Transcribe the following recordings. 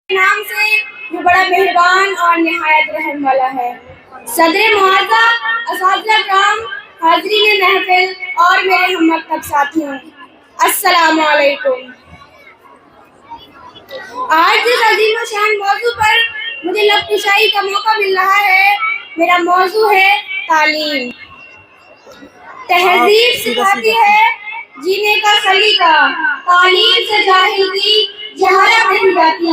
नाम से जो बड़ा मेहरबान और निहायत रहम वाला है। सदर मुआज़ा, असातिज़ा किराम, हाज़रीन महफ़िल और मेरे हम साथियों, अस्सलामु अलैकुम। आज जिस अज़ीम व शान मौजू पर मुझे लफ्ज़ का मौका मिल रहा है, मेरा मौजू है तालीम। तहज़ीब सिखाती है जीने का सलीका, तालीम से जाहिल की जहालत नहीं जाती।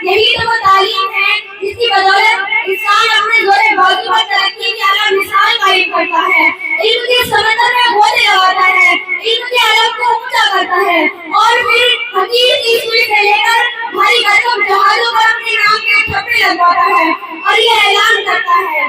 यही तो वो तालीम है जिसकी बदौलत इंसान अपने जोरे बाजू पर तरक्की की आला मिसाल कायम करता है, इल्म के समंदर में गोते लगाता है, इल्म के आलम को ऊंचा करता है और फिर हकीर की सुई से लेकर भारी भरकम जहाजों पर अपने नाम के छप्पे लगवाता है और ये ऐलान करता है,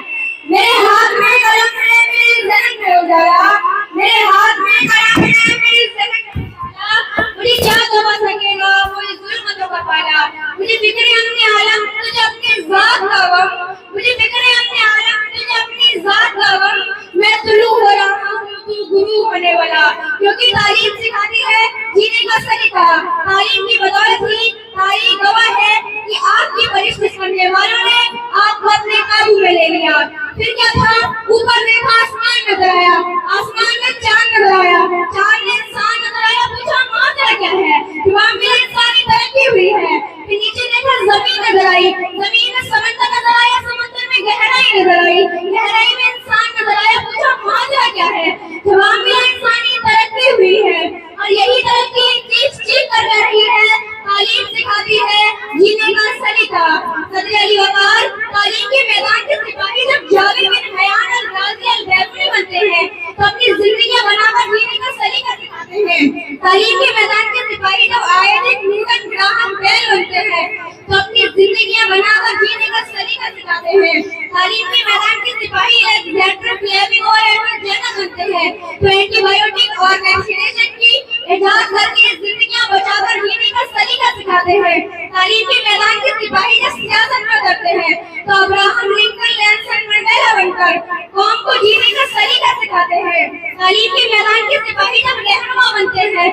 मेरे हाथ में कलम है, मेरी ज़हन में उजाला, मेरे हाथ में कलम है, मेरी ज़हन में उजाला, मुझे क्या दबा सकेगा मुझे जुल्म का पाला, मुझे फिक्र है अपने आलम, तुझे अपनी ज़ात का गम, मुझे फिक्र है अपने आलम, तुझे अपनी ज़ात का गम, मैं तुलू हो रहा हूँ तू गुरु होने वाला, क्योंकि तालीम सिखाती है जीने का सलीका। तालीम की बदौलत ही तारीख गवाह है कि आपकी परिश्रम करने वालों ने आपको अपने काबू में ले लिया। फिर क्या था? ऊपर देखा आसमान नजर आया, आसमान में चांद नजर आया, चांद में इंसान नजर आया, पूछा माजरा क्या है? जवाब मिला इंसानी तरक्की हुई है। फिर नीचे देखा जमीन नजर आई, जमीन में समंदर नजर आया, समंदर में गहराई नजर आई, गहराई में इंसान नजर आया, पूछा माजरा क्या है? जवाब मिला इंसानी तरक्की हुई है। और यही तरक्की चीख चीख कर रही है, तालीम सिखाती है जीने का सलीका। सदर अली वकार तालीम के मैदान के सिपाही जब जाबिर बिन हयान अल-गाज़ी अल-बैरूनी बनते हैं तो अपनी जिंदगियां बनाकर जीने का सलीका सिखाते हैं। तालीम के मैदान के सिपाही जब आयत न्यूटन ग्राहम बेल बनते हैं तो अपनी जिंदगियां बनाकर जीने का सलीका सिखाते हैं। तालीम के मैदान के सिपाही एलेक्जेंडर फ्लेमिंग और एडवर्ड जेनर बनते हैं तो एंटीबायोटिक और वैक्सीनेशन की इजाद करके जिंदगियां बचाकर जीने का सलीका सिखाते हैं। तालीम के मैदान के सिपाही जब सियासत में करते हैं तो अब्राहम लिंकन नेल्सन मंडेला बनकर कौम को जीने का सलीका सिखाते हैं। तालीम के मैदान के सिपाही जब रहनुमा बनते हैं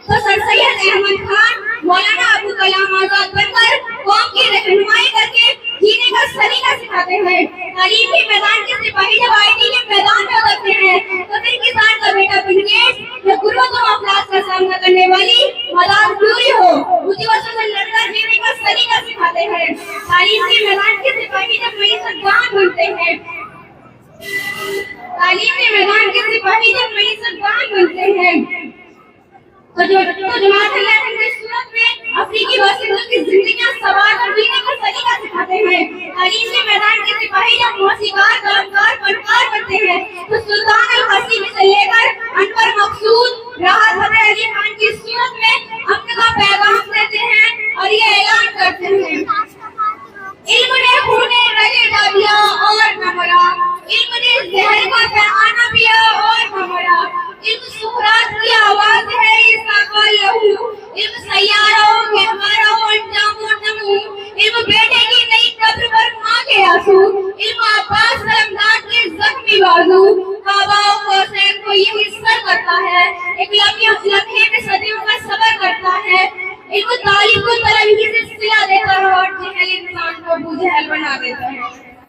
तो सर सैयद अहमद खान मौलाना अबू कलाम आजाद बनकर कौम की रहनुमाई करके जीने का सलीका सिखाते हैं। तालीम के मैदान के सिपाही जब आईटी के मैदान में उतरते हैं तो फिर किसान का बेटा बिल गेट्स या गुर्बत व अफलास का सामना करने वाली मदार क्यूरी हो मुसीबतों से लड़कर जीने का सलीका सिखाते हैं। तालीम के मैदान के सिपाही जब मईसतगान बनते हैं, तालीम के मैदान के सिपाही जब मईसतगान बनते हैं तो जमात अल्लाह की सूरत में अफ्रीकी बासितों की जिंदगियां सवार और जीने का सलीका सिखाते हैं। तालीम के मैदान के सिपाही जब मौसीकार, गलमकार, फनकार बनते हैं तो सुल्तान अल-हसीम से लेकर अनवर मकसूद, राहत फतेह अली खान की सूरत में अमन का पैगाम देते हैं और ये ऐलान करते हैं, इल्म ने खूने रगे डालिया और न मरा, इल्म ने जहर का पैमाना पिया और न मरा, इल्म सुकरात की आवाज है इसका लहू, इल्म सैयारों के हमारा अंजाम नमू, इल्म बेटे की नई कब्र पर मां के आंसू, इल्म अब्बास रमजान के जख्मी बाजू, काबा हुसैन को ये सर करता है